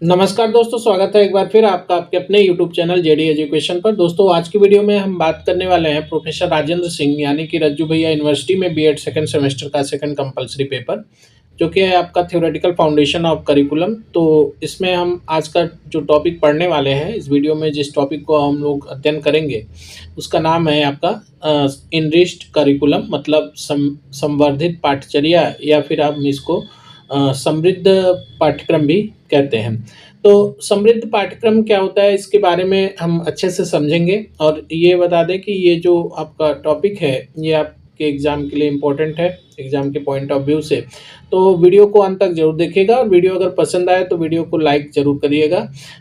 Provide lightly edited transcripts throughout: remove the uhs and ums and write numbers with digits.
नमस्कार दोस्तों, स्वागत है एक बार फिर आपका आपके अपने यूट्यूब चैनल जेडी एजुकेशन पर। दोस्तों, आज की वीडियो में हम बात करने वाले हैं प्रोफेसर राजेंद्र सिंह यानी कि रज्जू भैया यूनिवर्सिटी में बीएड सेकंड सेमेस्टर का सेकंड कंपलसरी पेपर, जो कि है आपका थ्योरेटिकल फाउंडेशन ऑफ करिकुलम। तो इसमें हम आज का जो टॉपिक पढ़ने वाले हैं, इस वीडियो में जिस टॉपिक को हम लोग अध्ययन करेंगे उसका नाम है आपका इनरिच्ड करिकुलम, मतलब संवर्धित पाठ्यचर्या, या फिर आप इसको समृद्ध पाठ्यक्रम भी कहते हैं। तो समृद्ध पाठ्यक्रम क्या होता है, इसके बारे में हम अच्छे से समझेंगे। और ये बता दें कि ये जो आपका टॉपिक है ये आपके एग्ज़ाम के लिए इम्पोर्टेंट है, एग्ज़ाम के पॉइंट ऑफ व्यू से। तो वीडियो को अंत तक ज़रूर देखिएगा, और वीडियो अगर पसंद आए तो वीडियो को लाइक ज़रूर करिएगा।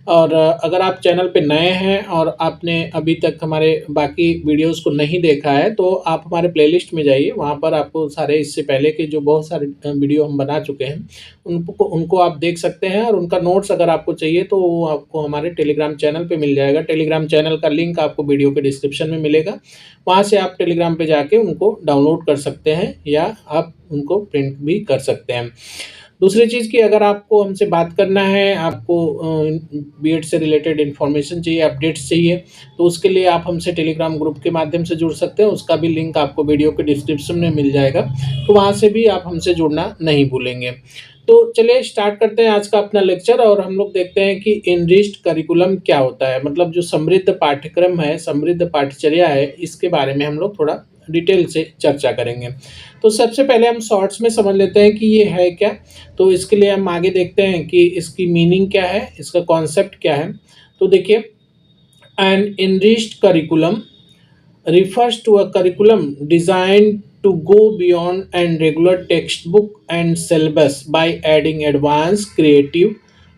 और अगर आप चैनल पे नए हैं और आपने अभी तक हमारे बाकी वीडियोज़ को नहीं देखा है, तो आप हमारे प्लेलिस्ट में जाइए, वहाँ पर आपको सारे इससे पहले के जो बहुत सारे वीडियो हम बना चुके हैं उनको आप देख सकते हैं। और उनका नोट्स अगर आपको चाहिए तो वो आपको हमारे टेलीग्राम चैनल पे मिल जाएगा। टेलीग्राम चैनल का लिंक आपको वीडियो के डिस्क्रिप्शन में मिलेगा, वहाँ से आप टेलीग्राम पे जाके उनको डाउनलोड कर सकते हैं या आप उनको प्रिंट भी कर सकते हैं। दूसरी चीज़ कि अगर आपको हमसे बात करना है, आपको बीएड से रिलेटेड इन्फॉर्मेशन चाहिए, अपडेट्स चाहिए, तो उसके लिए आप हमसे टेलीग्राम ग्रुप के माध्यम से जुड़ सकते हैं। उसका भी लिंक आपको वीडियो के डिस्क्रिप्शन में मिल जाएगा, तो वहाँ से भी आप हमसे जुड़ना नहीं भूलेंगे। तो चलिए स्टार्ट करते हैं आज का अपना लेक्चर, और हम लोग देखते हैं कि इनरिच्ड करिकुलम क्या होता है। मतलब जो समृद्ध पाठ्यक्रम है, समृद्ध पाठ्यचर्या है, इसके बारे में हम लोग थोड़ा डिटेल से चर्चा करेंगे। तो सबसे पहले हम शॉर्ट्स में समझ लेते हैं कि ये है क्या। तो इसके लिए हम आगे देखते हैं कि इसकी मीनिंग क्या है, इसका कॉन्सेप्ट क्या है। तो देखिए, an enriched curriculum refers to a curriculum designed to go beyond and regular textbook and syllabus by adding advanced, creative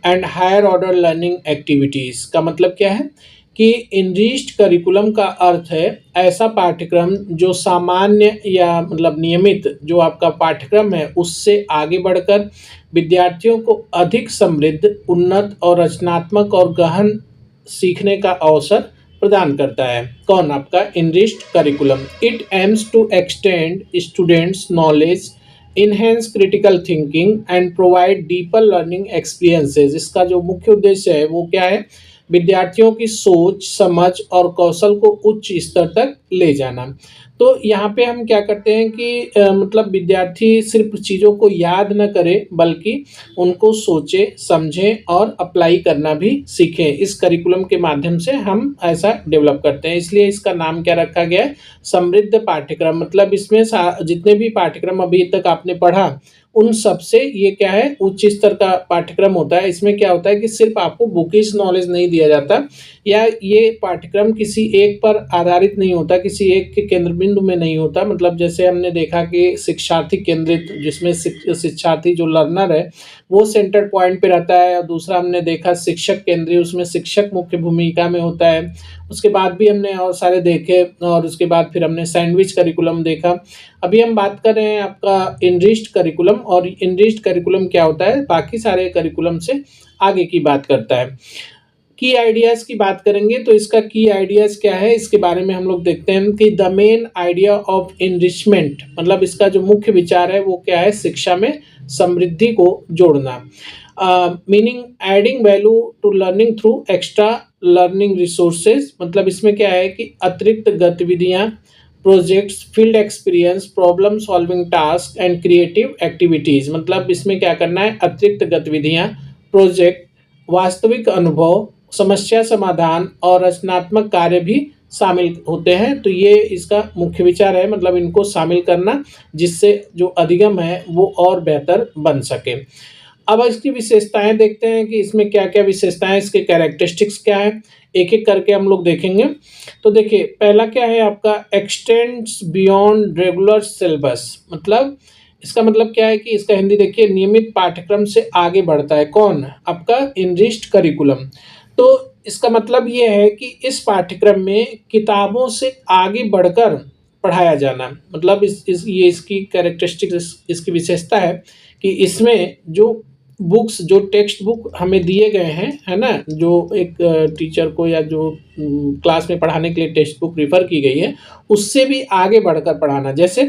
and higher order learning activities। का मतलब क्या है कि इनरिच्ड करिकुलम का अर्थ है ऐसा पाठ्यक्रम जो सामान्य या मतलब नियमित जो आपका पाठ्यक्रम है उससे आगे बढ़कर विद्यार्थियों को अधिक समृद्ध, उन्नत और रचनात्मक और गहन सीखने का अवसर प्रदान करता है। कौन? आपका enriched curriculum. It aims to extend students knowledge, enhance critical thinking and provide deeper learning experiences. इसका जो मुख्य उद्देश्य है वो क्या है? विद्यार्थियों की सोच, समझ और कौशल को उच्च स्तर तक ले जाना। तो यहाँ पे हम क्या करते हैं कि मतलब विद्यार्थी सिर्फ चीज़ों को याद न करे, बल्कि उनको सोचे, समझें और अप्लाई करना भी सीखें। इस करिकुलम के माध्यम से हम ऐसा डेवलप करते हैं, इसलिए इसका नाम क्या रखा गया है? समृद्ध पाठ्यक्रम। मतलब इसमें जितने भी पाठ्यक्रम अभी तक आपने पढ़ा उन सब से ये क्या है? उच्च स्तर का पाठ्यक्रम होता है। इसमें क्या होता है कि सिर्फ आपको बुकिश नॉलेज नहीं दिया जाता, या ये पाठ्यक्रम किसी एक पर आधारित नहीं होता, किसी एक के केंद्र बिंदु में नहीं होता। मतलब जैसे हमने देखा कि शिक्षार्थी केंद्रित, जिसमें शिक्षार्थी जो लर्नर है वो सेंटर पॉइंट पे रहता है, और दूसरा हमने देखा शिक्षक केंद्रीय, उसमें शिक्षक मुख्य भूमिका में होता है। उसके बाद भी हमने और सारे देखे, और उसके बाद फिर हमने सैंडविच करिकुलम देखा। अभी हम बात कर रहे हैं आपका इनरिच्ड करिकुलम, और इनरिच्ड करिकुलम क्या होता है? बाकी सारे करिकुलम से आगे की बात करता है। की आइडियाज़ की बात करेंगे तो इसका की आइडियाज़ क्या है, इसके बारे में हम लोग देखते हैं कि the main idea of enrichment, मतलब इसका जो मुख्य विचार है वो क्या है? शिक्षा में समृद्धि को जोड़ना। Meaning adding value to learning through extra learning resources. मतलब इसमें क्या है कि अतिरिक्त गतिविधियाँ, projects, field experience, problem solving task and creative activities. मतलब इसमें क्या करना है? अतिरिक्त गतिविधियाँ, प्रोजेक्ट, वास्तविक अनुभव, समस्या समाधान और रचनात्मक कार्य भी शामिल होते हैं। तो ये इसका मुख्य विचार है, मतलब इनको शामिल करना, जिससे जो अधिगम है वो और बेहतर बन सके। अब इसकी विशेषताएं देखते हैं कि इसमें क्या क्या विशेषताएं, इसके कैरेक्टरिस्टिक्स क्या है, एक एक करके हम लोग देखेंगे। तो देखिए, पहला क्या है आपका? X tends beyond regular syllabus. मतलब इसका मतलब क्या है कि इसका हिंदी देखिए, नियमित पाठ्यक्रम से आगे बढ़ता है। कौन? आपका इनरिच्ड करिकुलम। तो इसका मतलब ये है कि इस पाठ्यक्रम में किताबों से आगे बढ़कर पढ़ाया जाना। मतलब ये इसकी कैरेक्टरिस्टिक्स, इसकी विशेषता है कि इसमें जो बुक्स, जो टेक्स्ट बुक हमें दिए गए हैं, है ना, जो एक टीचर को या जो क्लास में पढ़ाने के लिए टेक्स्ट बुक रिफ़र की गई है, उससे भी आगे बढ़कर पढ़ाना। जैसे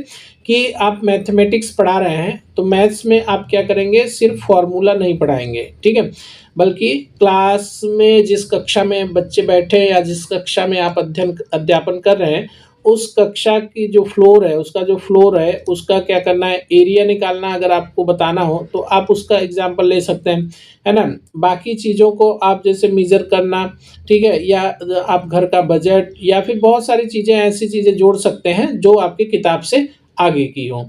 कि आप मैथमेटिक्स पढ़ा रहे हैं तो मैथ्स में आप क्या करेंगे? सिर्फ फार्मूला नहीं पढ़ाएंगे, ठीक है। बल्कि क्लास में जिस कक्षा में बच्चे बैठे हैं या जिस कक्षा में आप अध्यापन कर रहे हैं, उस कक्षा की जो फ्लोर है, उसका जो फ्लोर है, उसका क्या करना है, एरिया निकालना अगर आपको बताना हो, तो आप उसका एग्ज़ाम्पल ले सकते हैं, है ना? बाकी चीज़ों को आप जैसे मेज़र करना, ठीक है? या आप घर का बजट या फिर बहुत सारी चीज़ें, ऐसी चीज़ें जोड़ सकते हैं, जो आपकी किताब से आगे की हों।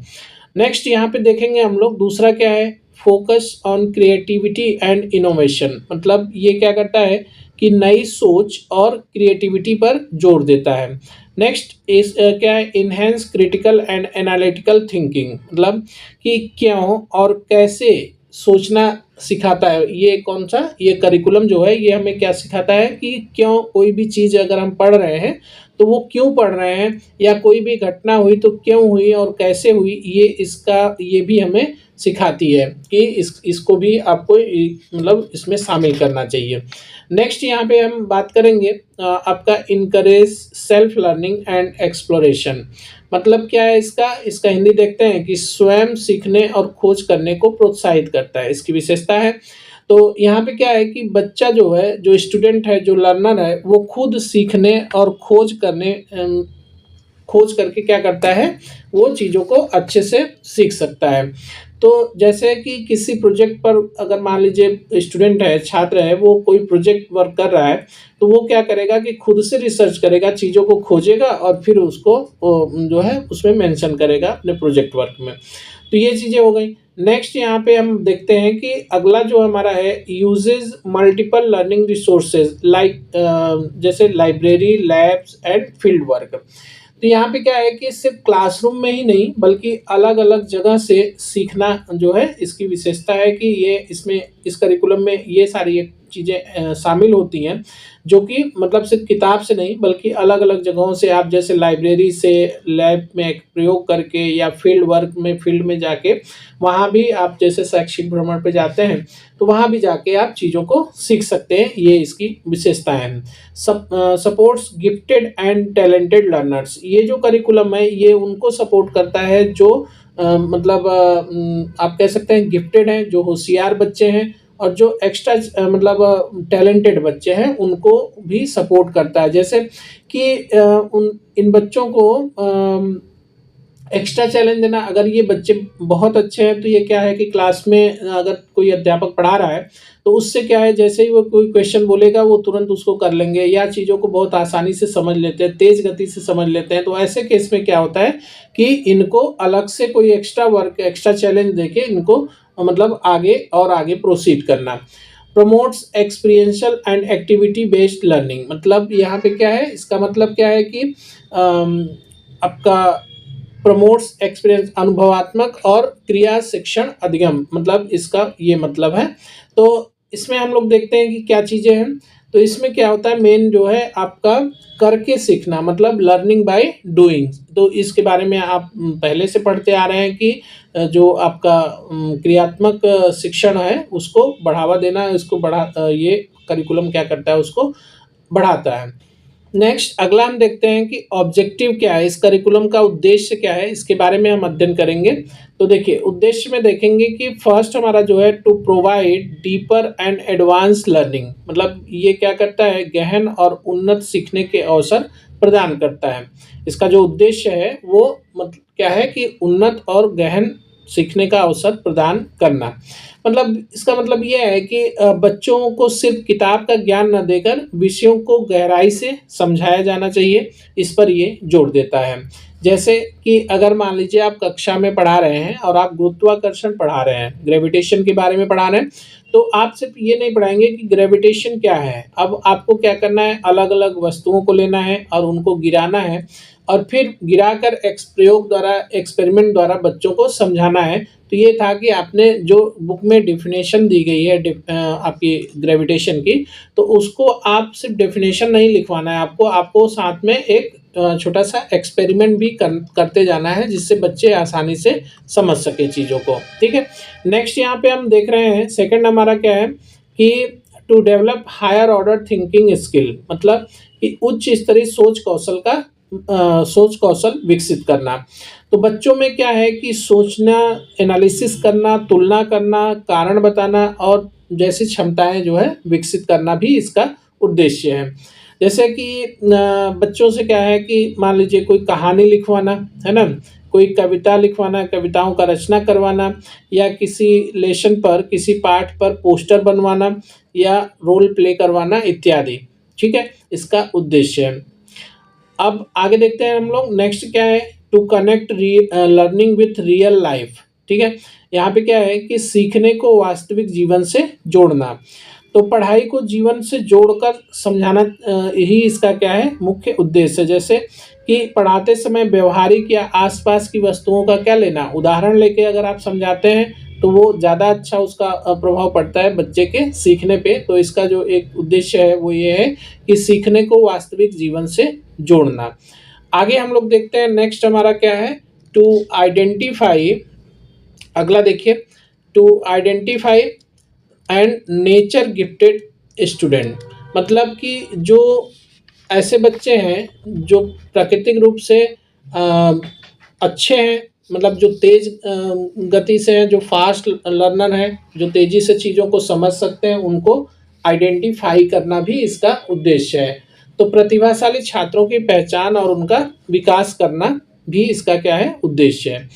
नेक्स्ट यहाँ पे देखेंगे हम लोग दूसरा क्या है, focus on creativity and innovation. मतलब ये क्या करता है कि नई सोच और क्रिएटिविटी पर जोर देता है। नेक्स्ट इस क्या है, enhance critical and analytical thinking. मतलब कि क्यों और कैसे सोचना सिखाता है। ये कौन सा, ये करिकुलम जो है ये हमें क्या सिखाता है कि क्यों कोई भी चीज़ अगर हम पढ़ रहे हैं तो वो क्यों पढ़ रहे हैं, या कोई भी घटना हुई तो क्यों हुई और कैसे हुई, ये भी हमें सिखाती है कि इसको भी आपको मतलब इसमें शामिल करना चाहिए। नेक्स्ट यहाँ पे हम बात करेंगे आपका encourage self learning and exploration. मतलब क्या है इसका, हिंदी देखते हैं कि स्वयं सीखने और खोज करने को प्रोत्साहित करता है, इसकी विशेषता है। तो यहाँ पे क्या है कि बच्चा जो है, जो स्टूडेंट है, जो लर्नर है, वो खुद सीखने और खोज करके क्या करता है, वो चीज़ों को अच्छे से सीख सकता है। तो जैसे कि किसी प्रोजेक्ट पर अगर मान लीजिए स्टूडेंट है, छात्र है, वो कोई प्रोजेक्ट वर्क कर रहा है, तो वो क्या करेगा कि खुद से रिसर्च करेगा, चीज़ों को खोजेगा और फिर उसको जो है उसमें मेंशन करेगा अपने प्रोजेक्ट वर्क में। तो ये चीज़ें हो गई। नेक्स्ट यहाँ पे हम देखते हैं कि अगला जो हमारा है, uses multiple learning resources like जैसे library, labs and field work. तो यहाँ पे क्या है कि सिर्फ क्लासरूम में ही नहीं बल्कि अलग-अलग जगह से सीखना जो है, इसकी विशेषता है कि ये इसमें इस करिकुलम में ये सारी एक चीज़ें शामिल होती हैं, जो कि मतलब सिर्फ किताब से नहीं बल्कि अलग-अलग जगहों से, आप जैसे लाइब्रेरी से, लैब में एक प्रयोग करके या फील्ड वर्क में फील्ड में जाके, वहाँ भी आप जैसे शैक्षिक भ्रमण पे जाते हैं, तो वहाँ भी जाके आप चीज़ों को सीख सकते हैं, ये इसकी विशेषताएँ हैं। Supports gifted and talented learners. ये जो करिकुलम है ये उनको सपोर्ट करता है जो मतलब आप कह सकते हैं गिफ्टेड हैं, जो होशियार बच्चे हैं, और जो एक्स्ट्रा मतलब टैलेंटेड बच्चे हैं उनको भी सपोर्ट करता है। जैसे कि उन इन बच्चों को एक्स्ट्रा चैलेंज देना, अगर ये बच्चे बहुत अच्छे हैं तो ये क्या है कि क्लास में अगर कोई अध्यापक पढ़ा रहा है तो उससे क्या है, जैसे ही वो कोई क्वेश्चन बोलेगा वो तुरंत उसको कर लेंगे, या चीज़ों को बहुत आसानी से समझ लेते हैं, तेज़ गति से समझ लेते हैं। तो ऐसे केस में क्या होता है कि इनको अलग से कोई एक्स्ट्रा वर्क, एक्स्ट्रा चैलेंज देके इनको मतलब आगे और आगे प्रोसीड करना। Promotes experiential and activity based learning. मतलब यहाँ पे क्या है, इसका मतलब क्या है कि आपका प्रमोट्स एक्सपीरियंस, अनुभवात्मक और क्रिया शिक्षण अधिगम, मतलब इसका ये मतलब है। तो इसमें हम लोग देखते हैं कि क्या चीज़ें हैं। तो इसमें क्या होता है, मेन जो है आपका करके सीखना, मतलब लर्निंग बाय डूइंग। तो इसके बारे में आप पहले से पढ़ते आ रहे हैं कि जो आपका क्रियात्मक शिक्षण है उसको बढ़ावा देना, इसको ये करिकुलम क्या करता है, उसको बढ़ाता है। नेक्स्ट अगला हम देखते हैं कि ऑब्जेक्टिव क्या है, इस करिकुलम का उद्देश्य क्या है, इसके बारे में हम अध्ययन करेंगे। तो देखिए उद्देश्य में देखेंगे कि फर्स्ट हमारा जो है, to provide deeper and advance learning. मतलब ये क्या करता है, गहन और उन्नत सीखने के अवसर प्रदान करता है। इसका जो उद्देश्य है वो मतलब क्या है कि उन्नत और गहन सीखने का अवसर प्रदान करना। मतलब इसका मतलब ये है कि बच्चों को सिर्फ किताब का ज्ञान न देकर विषयों को गहराई से समझाया जाना चाहिए, इस पर ये जोर देता है। जैसे कि अगर मान लीजिए आप कक्षा में पढ़ा रहे हैं और आप गुरुत्वाकर्षण पढ़ा रहे हैं, ग्रेविटेशन के बारे में पढ़ा रहे हैं, तो आप सिर्फ ये नहीं पढ़ाएंगे कि ग्रेविटेशन क्या है। अब आपको क्या करना है, अलग अलग वस्तुओं को लेना है और उनको गिराना है, और फिर गिराकर प्रयोग द्वारा, एक्सपेरिमेंट द्वारा बच्चों को समझाना है। तो ये था कि आपने जो बुक में डेफिनेशन दी गई है आपकी ग्रेविटेशन की, तो उसको आप सिर्फ डेफिनेशन नहीं लिखवाना है, आपको साथ में एक छोटा सा एक्सपेरिमेंट भी करते जाना है, जिससे बच्चे आसानी से समझ सके चीज़ों को। ठीक है। नेक्स्ट यहाँ पे हम देख रहे हैं, सेकंड हमारा क्या है कि to develop higher order thinking skill. मतलब कि उच्च स्तरीय सोच कौशल विकसित करना। तो बच्चों में क्या है कि सोचना, एनालिसिस करना, तुलना करना, कारण बताना और जैसी क्षमताएं जो है विकसित करना भी इसका उद्देश्य है। जैसे कि बच्चों से क्या है कि मान लीजिए कोई कहानी लिखवाना, है ना? कोई कविता लिखवाना, कविताओं का रचना करवाना, या किसी लेसन पर, किसी पाठ पर पोस्टर बनवाना या रोल प्ले करवाना इत्यादि। ठीक है? इसका उद्देश्य है। अब आगे देखते हैं हम लोग, नेक्स्ट क्या है, to connect learning with real life. ठीक है? यहाँ पे क्या है कि सीखने को वास्तविक जीवन से जोड़ना। तो पढ़ाई को जीवन से जोड़कर समझाना यही इसका क्या है, मुख्य उद्देश्य है। जैसे कि पढ़ाते समय व्यवहारिक या आसपास की वस्तुओं का क्या लेना, उदाहरण लेके अगर आप समझाते हैं तो वो ज़्यादा अच्छा उसका प्रभाव पड़ता है बच्चे के सीखने पे। तो इसका जो एक उद्देश्य है वो ये है कि सीखने को वास्तविक जीवन से जोड़ना। आगे हम लोग देखते हैं, नेक्स्ट हमारा क्या है, टू आइडेंटिफाई। अगला देखिए, to identify and nature gifted student. मतलब कि जो ऐसे बच्चे हैं जो प्राकृतिक रूप से अच्छे हैं, मतलब जो तेज गति से हैं, जो फास्ट लर्नर हैं, जो तेजी से चीज़ों को समझ सकते हैं, उनको आइडेंटिफाई करना भी इसका उद्देश्य है। तो प्रतिभाशाली छात्रों की पहचान और उनका विकास करना भी इसका क्या है, उद्देश्य है।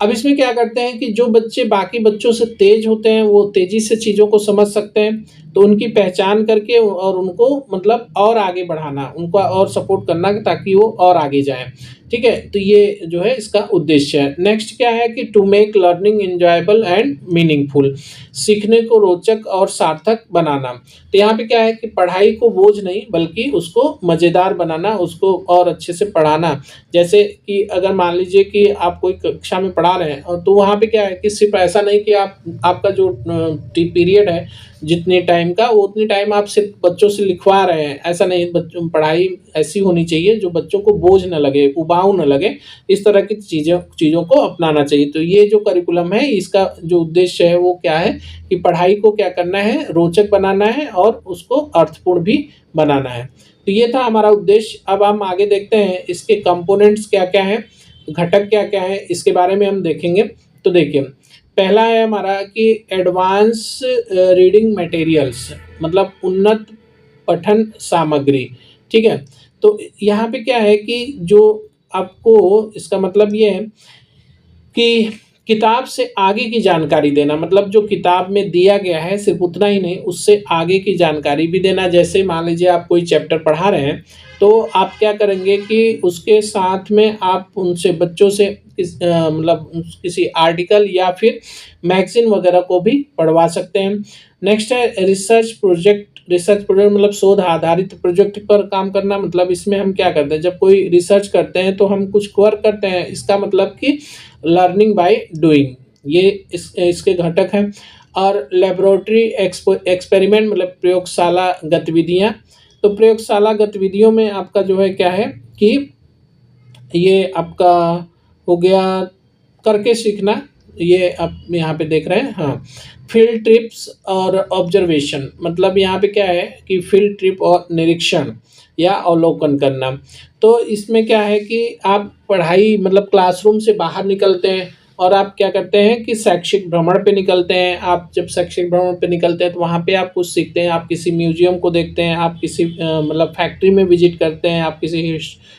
अब इसमें क्या करते हैं कि जो बच्चे बाकी बच्चों से तेज होते हैं, वो तेजी से चीज़ों को समझ सकते हैं, तो उनकी पहचान करके और उनको मतलब और आगे बढ़ाना, उनको और सपोर्ट करना ताकि वो और आगे जाएं। ठीक है? तो ये जो है इसका उद्देश्य है। नेक्स्ट क्या है कि to make learning enjoyable and meaningful. सीखने को रोचक और सार्थक बनाना। तो यहाँ पे क्या है कि पढ़ाई को बोझ नहीं बल्कि उसको मज़ेदार बनाना, उसको और अच्छे से पढ़ाना। जैसे कि अगर मान लीजिए कि आप कोई कक्षा में पढ़ा रहे हैं, और तो वहाँ पे क्या है कि सिर्फ ऐसा नहीं कि आपका जो पीरियड है जितने टाइम का, वो उतनी टाइम आप सिर्फ बच्चों से लिखवा रहे हैं, ऐसा नहीं। बच्चों पढ़ाई ऐसी होनी चाहिए जो बच्चों को बोझ न लगे, उबाऊ न लगे, इस तरह की चीज़ों को अपनाना चाहिए। तो ये जो करिकुलम है इसका जो उद्देश्य है वो क्या है कि पढ़ाई को क्या करना है, रोचक बनाना है और उसको अर्थपूर्ण भी बनाना है। तो ये था हमारा उद्देश्य। अब हम आगे देखते हैं इसके कंपोनेंट्स क्या क्या हैं, घटक क्या क्या हैं, इसके बारे में हम देखेंगे। तो देखिए, पहला है हमारा कि एडवांस रीडिंग मटेरियल्स, मतलब उन्नत पठन सामग्री। ठीक है? तो यहाँ पे क्या है कि जो आपको, इसका मतलब ये है कि किताब से आगे की जानकारी देना, मतलब जो किताब में दिया गया है सिर्फ उतना ही नहीं, उससे आगे की जानकारी भी देना। जैसे मान लीजिए आप कोई चैप्टर पढ़ा रहे हैं, तो आप क्या करेंगे कि उसके साथ में आप उनसे बच्चों से मतलब किसी आर्टिकल या फिर मैगज़ीन वगैरह को भी पढ़वा सकते हैं। नेक्स्ट है रिसर्च प्रोजेक्ट। रिसर्च प्रोजेक्ट मतलब शोध आधारित प्रोजेक्ट पर काम करना। मतलब इसमें हम क्या करते हैं, जब कोई रिसर्च करते हैं तो हम कुछ वर्क करते हैं, इसका मतलब कि लर्निंग बाय डूइंग, ये इसके घटक हैं। और लेबोरेटरी एक्सपेरिमेंट मतलब प्रयोगशाला गतिविधियाँ। तो प्रयोगशाला गतिविधियों में आपका जो है क्या है कि ये आपका हो गया करके सीखना, ये आप यहाँ पे देख रहे हैं। हाँ, फील्ड ट्रिप्स और ऑब्जर्वेशन, मतलब यहाँ पे क्या है कि फील्ड ट्रिप और निरीक्षण या अवलोकन करना। तो इसमें क्या है कि आप पढ़ाई मतलब क्लासरूम से बाहर निकलते हैं और आप क्या करते हैं कि शैक्षिक भ्रमण पे निकलते हैं। आप जब शैक्षिक भ्रमण पे निकलते हैं तो वहाँ पे आप कुछ सीखते हैं, आप किसी म्यूजियम को देखते हैं, आप किसी मतलब फैक्ट्री में विजिट करते हैं, आप किसी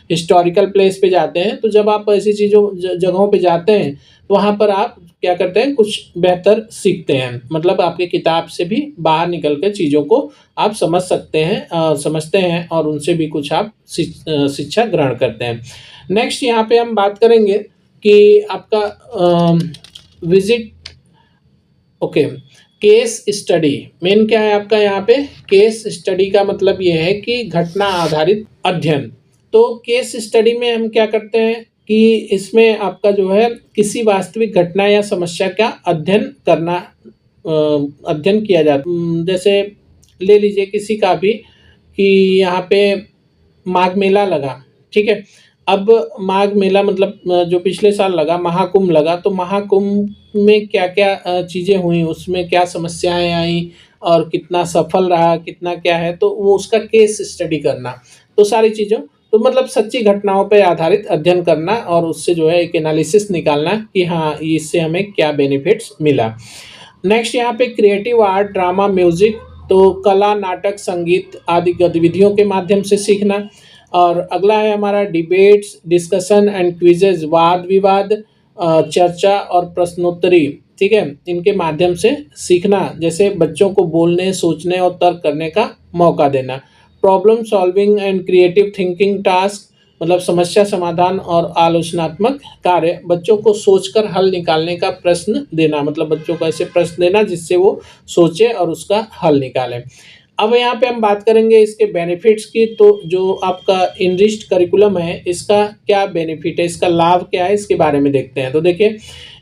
हिस्टोरिकल प्लेस पे जाते हैं। तो जब आप ऐसी जगहों पे जाते हैं तो वहाँ पर आप क्या करते हैं, कुछ बेहतर सीखते हैं। मतलब आपकी किताब से भी बाहर निकल कर चीज़ों को आप समझ सकते हैं, समझते हैं और उनसे भी कुछ आप शिक्षा ग्रहण करते हैं। नेक्स्ट यहाँ पे हम बात करेंगे कि आपका visit, okay, case study. Main क्या है आपका यहाँ पे, केस स्टडी का मतलब ये है कि घटना आधारित अध्ययन। तो केस स्टडी में हम क्या करते हैं कि इसमें आपका जो है किसी वास्तविक घटना या समस्या का अध्ययन किया जाता। जैसे ले लीजिए किसी का भी कि यहाँ पे माघ मेला लगा। ठीक है? अब माघ मेला मतलब जो पिछले साल लगा, महाकुंभ लगा, तो महाकुंभ में क्या क्या चीज़ें हुई, उसमें क्या समस्याएं आई और कितना सफल रहा, कितना क्या है, तो वो उसका केस स्टडी करना। तो सारी चीज़ों, तो मतलब सच्ची घटनाओं पर आधारित अध्ययन करना और उससे जो है एक एनालिसिस निकालना कि हाँ इससे हमें क्या बेनिफिट्स मिला। नेक्स्ट यहाँ पे क्रिएटिव आर्ट, ड्रामा, म्यूजिक, तो कला, नाटक, संगीत आदि गतिविधियों के माध्यम से सीखना। और अगला है हमारा डिबेट्स, डिस्कशन एंड क्विजेज, वाद विवाद, चर्चा और प्रश्नोत्तरी, ठीक है, इनके माध्यम से सीखना, जैसे बच्चों को बोलने, सोचने और तर्क करने का मौका देना। Problem solving and creative thinking task, मतलब समस्या समाधान और आलोचनात्मक कार्य, बच्चों को सोचकर हल निकालने का प्रश्न देना, मतलब बच्चों को ऐसे प्रश्न देना जिससे वो सोचे और उसका हल निकालें। अब यहाँ पे हम बात करेंगे इसके बेनिफिट्स की। तो जो आपका इनरिच्ड करिकुलम है, इसका क्या बेनिफिट है, इसका लाभ क्या है, इसके बारे में देखते हैं। तो देखिए,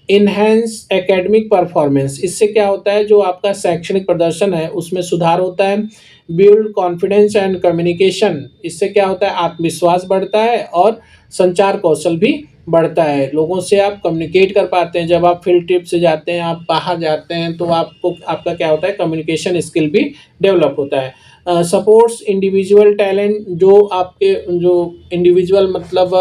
इनहेंस एकेडमिक परफॉर्मेंस, इससे क्या होता है, जो आपका शैक्षणिक प्रदर्शन है उसमें सुधार होता है। बिल्ड कॉन्फिडेंस एंड कम्युनिकेशन, इससे क्या होता है, आत्मविश्वास बढ़ता है और संचार कौशल भी बढ़ता है। लोगों से आप कम्युनिकेट कर पाते हैं। जब आप फील्ड ट्रिप से जाते हैं, आप बाहर जाते हैं, तो आपको आपका क्या होता है, कम्युनिकेशन स्किल भी डेवलप होता है। सपोर्ट्स इंडिविजुअल टैलेंट, जो आपके जो इंडिविजुअल मतलब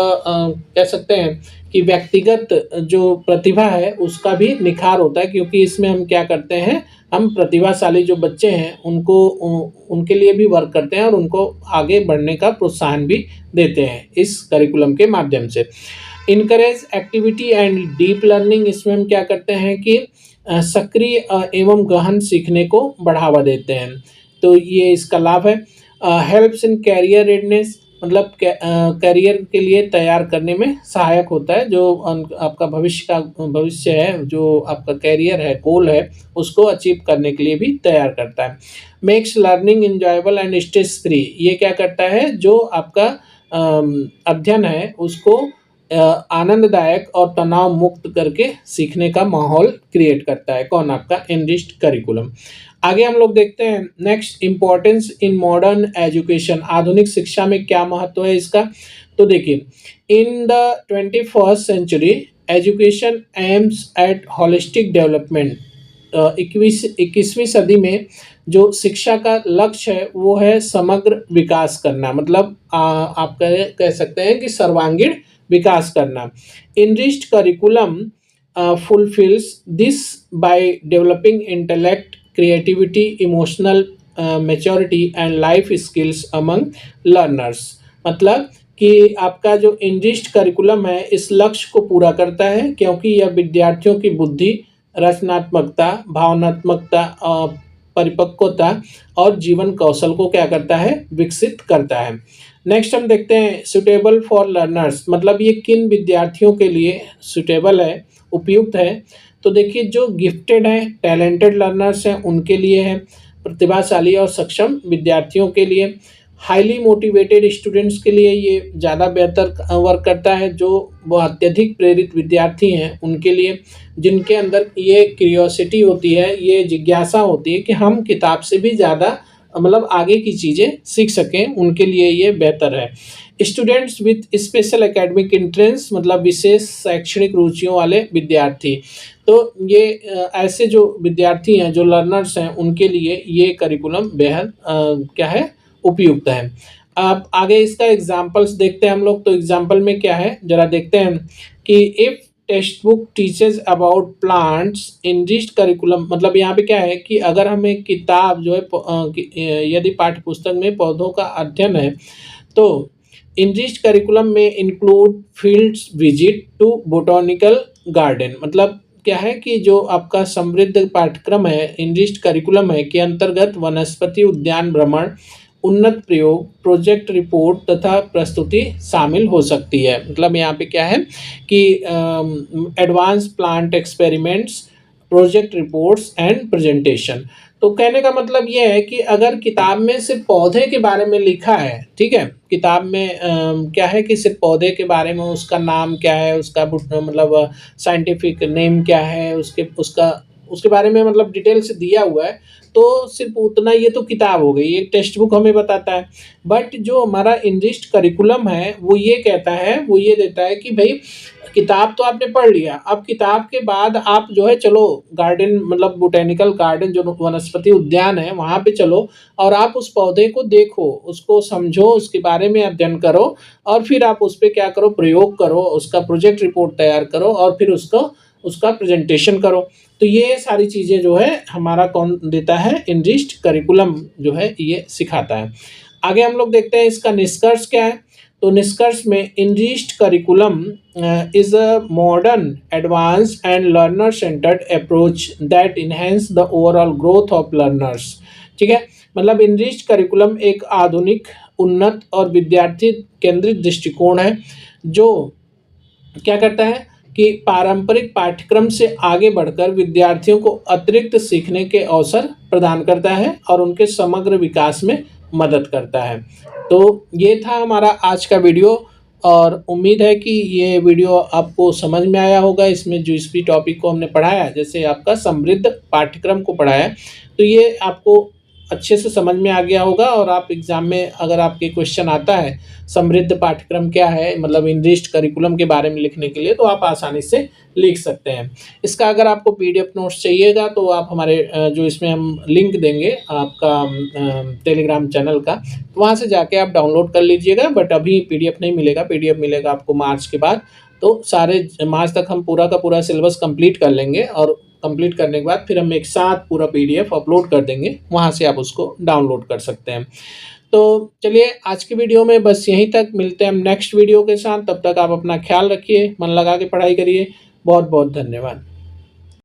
कह सकते हैं कि व्यक्तिगत जो प्रतिभा है उसका भी निखार होता है, क्योंकि इसमें हम क्या करते हैं, हम प्रतिभाशाली जो बच्चे हैं उनको उनके लिए भी वर्क करते हैं और उनको आगे बढ़ने का प्रोत्साहन भी देते हैं इस करिकुलम के माध्यम से। Encourage activity and deep learning, इसमें हम क्या करते हैं कि सक्रिय एवं गहन सीखने को बढ़ावा देते हैं, तो ये इसका लाभ है। हेल्प्स इन कैरियर रेडनेस, मतलब करियर के लिए तैयार करने में सहायक होता है। जो आपका भविष्य है, जो आपका करियर है, गोल है, उसको अचीव करने के लिए भी तैयार करता है। Makes learning enjoyable and stress free, ये क्या करता है, जो आपका अध्ययन है उसको आनंददायक और तनाव मुक्त करके सीखने का माहौल क्रिएट करता है। कौन, आपका एनरिच्ड करिकुलम। आगे हम लोग देखते हैं next, importance in modern education, आधुनिक शिक्षा में क्या महत्व है इसका। तो देखिए, in the 21st century education aims at holistic development, 21वीं सदी में जो शिक्षा का लक्ष्य है वो है समग्र विकास करना, मतलब आप कह सकते हैं कि सर्वांगीण विकास करना। Enriched curriculum fulfills this by developing intellect, creativity, emotional maturity and life skills among learners, मतलब कि आपका जो इनरिच्ड करिकुलम है इस लक्ष्य को पूरा करता है, क्योंकि यह विद्यार्थियों की बुद्धि, रचनात्मकता, भावनात्मकता, परिपक्वता और जीवन कौशल को क्या करता है, विकसित करता है। नेक्स्ट हम देखते हैं सुटेबल फॉर लर्नर्स, मतलब ये किन विद्यार्थियों के लिए सुटेबल है, उपयुक्त है। तो देखिए, जो गिफ्टेड हैं, टैलेंटेड लर्नर्स हैं उनके लिए है, प्रतिभाशाली और सक्षम विद्यार्थियों के लिए, हाईली मोटिवेटेड स्टूडेंट्स के लिए ये ज़्यादा बेहतर वर्क करता है, जो वो अत्यधिक प्रेरित विद्यार्थी हैं उनके लिए, जिनके अंदर ये क्यूरियोसिटी होती है, ये जिज्ञासा होती है कि हम किताब से भी ज़्यादा मतलब आगे की चीज़ें सीख सकें, उनके लिए ये बेहतर है। Students with special academic interest, मतलब विशेष शैक्षणिक रुचियों वाले विद्यार्थी, तो ये ऐसे जो विद्यार्थी हैं, जो लर्नर्स हैं, उनके लिए ये करिकुलम बेहद क्या है, उपयुक्त है। अब आगे इसका एग्जाम्पल्स देखते हैं हम लोग। तो एग्जाम्पल में क्या है, जरा देखते हैं कि if text book teaches about plants, enriched curriculum, मतलब यहाँ पे क्या है कि अगर हमें किताब जो है यदि पाठ्य पुस्तक में पौधों का अध्ययन है, तो इनरिच्ड करिकुलम में include fields visit to botanical garden, मतलब क्या है कि जो आपका समृद्ध पाठ्यक्रम है, इनरिच्ड करिकुलम है, के अंतर्गत वनस्पति उद्यान भ्रमण, उन्नत प्रयोग, प्रोजेक्ट रिपोर्ट तथा प्रस्तुति शामिल हो सकती है। मतलब यहाँ पे क्या है कि advance plant experiments, project reports and presentation. तो कहने का मतलब ये है कि अगर किताब में सिर्फ पौधे के बारे में लिखा है, ठीक है, किताब में क्या है कि सिर्फ पौधे के बारे में, उसका नाम क्या है, उसका मतलब साइंटिफिक नेम क्या है, उसके बारे में मतलब डिटेल से दिया हुआ है, तो सिर्फ उतना, ये तो किताब हो गई, ये टेक्स्ट बुक हमें बताता है। बट जो हमारा इनरिच्ड करिकुलम है वो ये कहता है, वो ये देता है कि भाई किताब तो आपने पढ़ लिया, अब किताब के बाद आप जो है चलो गार्डन, मतलब बोटेनिकल गार्डन जो वनस्पति उद्यान है वहाँ पे चलो और आप उस पौधे को देखो, उसको समझो, उसके बारे में अध्ययन करो और फिर आप उस पर क्या करो, प्रयोग करो, उसका प्रोजेक्ट रिपोर्ट तैयार करो और फिर उसको उसका प्रेजेंटेशन करो। तो ये सारी चीज़ें जो है हमारा कौन देता है, इनरिच्ड करिकुलम जो है ये सिखाता है। आगे हम लोग देखते हैं इसका निष्कर्ष क्या है। तो निष्कर्ष में enriched curriculum is a modern advanced and learner centred approach that enhance the overall growth of learners. ठीक है, मतलब इनरिच्ड करिकुलम एक आधुनिक, उन्नत और विद्यार्थी केंद्रित दृष्टिकोण है जो क्या करता है कि पारंपरिक पाठ्यक्रम से आगे बढ़कर विद्यार्थियों को अतिरिक्त सीखने के अवसर प्रदान करता है और उनके समग्र विकास में मदद करता है। तो ये था हमारा आज का वीडियो और उम्मीद है कि ये वीडियो आपको समझ में आया होगा। इसमें जो इस भी टॉपिक को हमने पढ़ाया, जैसे आपका समृद्ध पाठ्यक्रम को पढ़ाया, तो ये आपको अच्छे से समझ में आ गया होगा और आप एग्ज़ाम में अगर आपके क्वेश्चन आता है समृद्ध पाठ्यक्रम क्या है, मतलब इनरिच्ड करिकुलम के बारे में लिखने के लिए, तो आप आसानी से लिख सकते हैं। इसका अगर आपको पीडीएफ नोट्स चाहिएगा तो आप हमारे जो इसमें हम लिंक देंगे आपका टेलीग्राम चैनल का, तो वहाँ से जाके आप डाउनलोड कर लीजिएगा। बट अभी पीडीएफ नहीं मिलेगा, पीडीएफ मिलेगा आपको मार्च के बाद। तो सारे मार्च तक हम पूरा का पूरा सिलेबस कंप्लीट कर लेंगे और कंप्लीट करने के बाद फिर हम एक साथ पूरा पीडीएफ अपलोड कर देंगे, वहाँ से आप उसको डाउनलोड कर सकते हैं। तो चलिए आज की वीडियो में बस यहीं तक, मिलते हैं हम नेक्स्ट वीडियो के साथ। तब तक आप अपना ख्याल रखिए, मन लगा के पढ़ाई करिए। बहुत बहुत धन्यवाद।